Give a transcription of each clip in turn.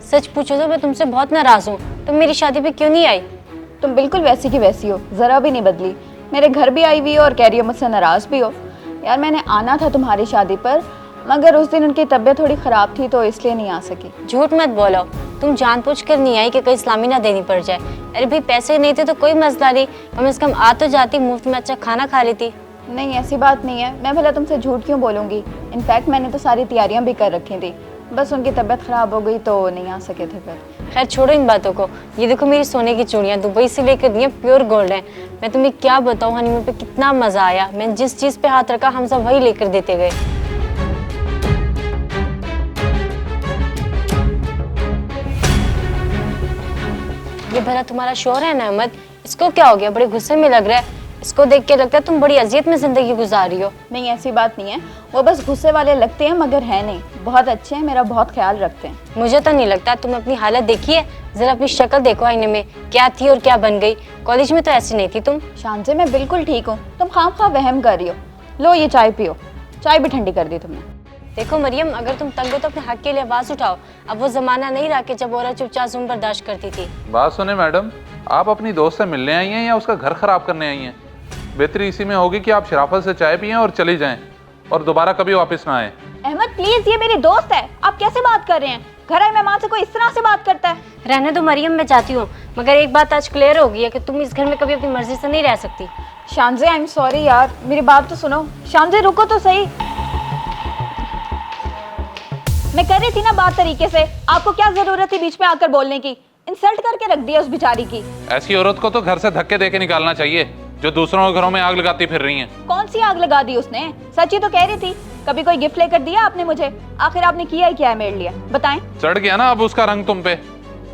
सच पूछो तो मैं तुमसे बहुत नाराज हूँ। तुम मेरी शादी पे क्यों नहीं आई? तुम बिल्कुल वैसी की वैसी हो, जरा भी नहीं बदली। मेरे घर भी आई हुई हो और कह रही हो मुझसे नाराज भी हो। यार मैंने आना था तुम्हारी शादी पर, मगर उस दिन उनकी तबीयत थोड़ी ख़राब थी तो इसलिए नहीं आ सकी। झूठ मत बोलो, तुम जानबूझकर नहीं आई कि कहीं इस्लामी ना देनी पड़ जाए। अरे भाई पैसे नहीं थे तो कोई मसला नहीं, कम से कम आ तो जाती, मुफ्त में अच्छा खाना खा लेती। नहीं ऐसी बात नहीं है, मैं भला तुमसे झूठ क्यों बोलूँगी। इनफैक्ट मैंने तो सारी तैयारियां भी कर रखी थी, बस उनकी तबीयत ख़राब हो गई तो नहीं आ सके थे फिर। खैर छोड़ो इन बातों को। ये देखो मेरी सोने की चूड़ियाँ दुबई से लेकर दी हैं, प्योर गोल्ड हैं। मैं तुम्हें क्या बताऊँ, हनीमून पे कितना मजा आया। मैंने जिस चीज़ पे हाथ रखा हम सब वही लेकर देते गए। ये भला तुम्हारा शौहर है ना अहमद, इसको क्या हो गया? बड़े गुस्से में लग रहा है। इसको देख के लगता है तुम बड़ी अजियत में जिंदगी गुजार रही हो। नहीं ऐसी बात नहीं है, वो बस गुस्से वाले लगते हैं मगर है नहीं, बहुत अच्छे हैं, मेरा बहुत ख्याल रखते हैं। मुझे तो नहीं लगता। तुम अपनी हालत देखिए, जरा अपनी शक्ल देखो आईने में, क्या थी और क्या बन गई। कॉलेज में तो ऐसी नहीं थी तुम। शांजे मैं बिल्कुल ठीक हूँ, तुम खामखा वहम कर रही हो। लो ये चाय पियो, चाय भी ठंडी कर दी तुमने। देखो मरियम, अगर तुम तंग हो तो अपने हक के लिए आवाज उठाओ। अब वो जमाना नहीं रहा कि जब औरत चुपचाप जुल्म बर्दाश्त करती थी। बात सुने मैडम, आप अपनी दोस्त से मिलने आई हैं या उसका घर खराब करने आई हैं? बेहतरी इसी में होगी कि आप शराफत से चाय पिएं और चली जाएं और दोबारा कभी वापस ना आए। अहमद प्लीज, ये मेरी दोस्त है, आप कैसे बात कर रहे हैं? घर आए मेहमान से कोई इस तरह से बात करता है? रहने दो मरियम, मैं चाहती हूँ, मगर एक बात आज क्लियर हो गई है कि तुम इस घर में कभी अपनी मर्जी से नहीं रह सकती। शांजे आई एम सॉरी यार, मेरी बात तो सुनो। शांजे रुको तो सही, मैं कर रही थी ना बात तरीके से, आपको क्या जरूरत थी बीच में आकर बोलने की? इंसल्ट करके रख दिया उस बेचारी की। ऐसी औरत को तो घर से धक्के देके निकालना चाहिए जो दूसरों के घरों में आग लगाती फिर रही हैं। कौन सी आग लगा दी उसने? सच ही तो कह रही थी। कभी कोई गिफ्ट लेकर दिया आपने मुझे? आखिर आपने किया ही क्या है मेरे लिए, बताएं। चढ़ गया ना अब उसका रंग तुम पे,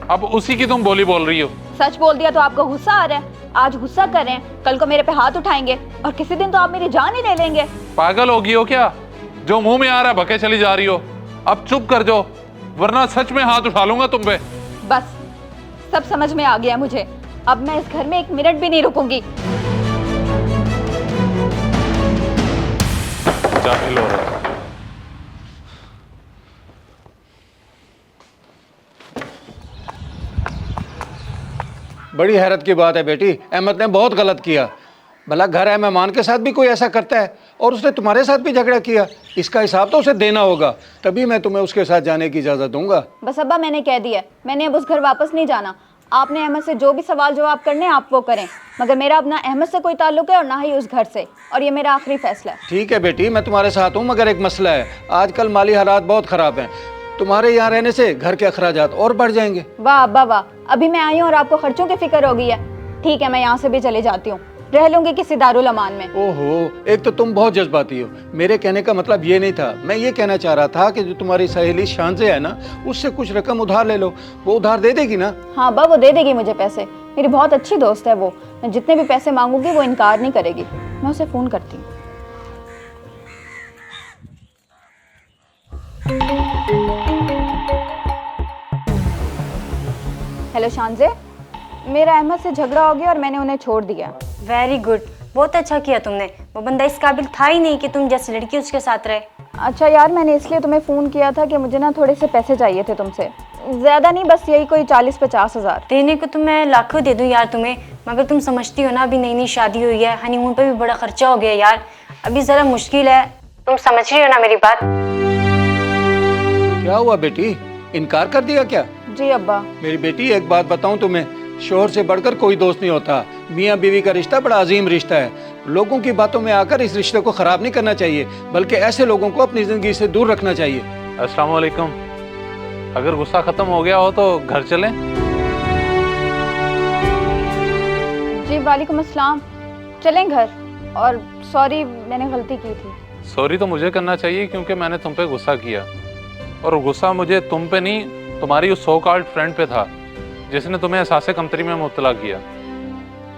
अब उसी की तुम बोली बोल रही हो। सच बोल दिया तो आपको गुस्सा आ रहा है? आज गुस्सा कर रहे हैं, कल को मेरे पे हाथ उठाएंगे और किसी दिन तो आप मेरी जान ही ले लेंगे। पागल होगी हो क्या? जो मुंह में आ रहा है भके चली जा रही हो। अब चुप कर जाओ वरना सच में हाथ उठा लूंगा तुम पे। बस सब समझ में आ गया मुझे, अब मैं इस घर में एक मिनट भी नहीं रुकूंगी। जाहिल औरत। बड़ी हैरत की बात है बेटी, अहमद ने बहुत गलत किया। भला घर है मेहमान के साथ भी कोई ऐसा करता है? और उसने तुम्हारे साथ भी झगड़ा किया, इसका हिसाब तो उसे देना होगा, तभी मैं तुम्हें उसके साथ जाने की इजाज़त दूंगा। बस अब्बा मैंने कह दिया, मैंने अब उस घर वापस नहीं जाना। आपने अहमद से जो भी सवाल जवाब करने आप वो करें, मगर मेरा अब ना अहमद से कोई ताल्लुक है और ना ही उस घर से, और ये मेरा आखिरी फैसला है। ठीक है बेटी, मैं तुम्हारे साथ हूँ, मगर एक मसला है। आजकल माली हालात बहुत ख़राब हैं, तुम्हारे यहाँ रहने से घर के अखराजात और बढ़ जाएंगे। वाह अब्बा वाह, अभी मैं आई हूँ और आपको खर्चों की फिक्र हो गई है। ठीक है मैं यहाँ से भी चले जाती हूँ, रह लूंगी किसी दारुल अमान में। ओहो, एक तो तुम बहुत जज्बाती हो। मेरे कहने का मतलब ये नहीं था, मैं ये कहना चाह रहा था कि जो तुम्हारी सहेली शांजे है ना, उससे कुछ रकम उधार ले लो, वो उधार दे देगी ना? हाँ अब्बा वो दे देगी मुझे पैसे, मेरी बहुत अच्छी दोस्त है वो। मैं जितने भी पैसे मांगूंगी वो इनकार नहीं करेगी। मैं उसे फ़ोन करती हूँ। हेलो शांजे, मेरा अहमद से झगड़ा हो गया और मैंने उन्हें छोड़ दिया। वेरी गुड, बहुत अच्छा किया तुमने। वो बंदा इस काबिल था ही नहीं कि तुम जैसी लड़की उसके साथ रहे। अच्छा यार, मैंने इसलिए तुम्हें फ़ोन किया था कि मुझे ना थोड़े से पैसे चाहिए थे तुमसे। ज़्यादा नहीं, बस यही कोई 40-50 हज़ार। देने को तो मैं लाखों दे दूं यार तुम्हें, मगर तुम समझती हो ना अभी नई नई शादी हुई है, हनीमून पे भी बड़ा खर्चा हो गया यार, अभी ज़रा मुश्किल है। तुम समझ रही हो ना मेरी बात? क्या हुआ बेटी, इनकार कर दिया क्या? जी अब्बा। मेरी बेटी एक बात बताऊं तुम्हें, शोहर से बढ़कर कोई दोस्त नहीं होता। मियाँ बीवी का रिश्ता बड़ा अजीम रिश्ता है। लोगों की बातों में आकर इस रिश्ते को खराब नहीं करना चाहिए, बल्कि ऐसे लोगों को अपनी जिंदगी से दूर रखना चाहिए। अस्सलाम वालेकुम। अगर गुस्सा खत्म हो गया हो तो घर चलें? जी वालेकुम अस्सलाम, चलें घर। और सॉरी, मैंने गलती की थी। सॉरी तो मुझे करना चाहिए क्योंकि मैंने तुम पे गुस्सा किया, और गुस्सा मुझे तुम पे नहीं, तुम्हारी उस सो कॉल्ड फ्रेंड पे था जिसने तुम्हें एहसास कमतरी में मुब्तला किया।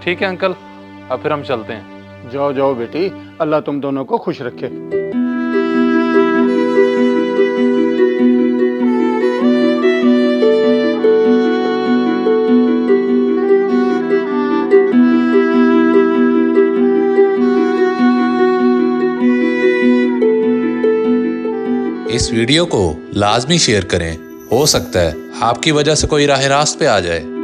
ठीक है अंकल, अब फिर हम चलते हैं। जाओ जाओ बेटी, अल्लाह तुम दोनों को खुश रखे। इस वीडियो को लाजमी शेयर करें हो सकता है आपकी वजह से कोई राह रास्त पे आ जाए।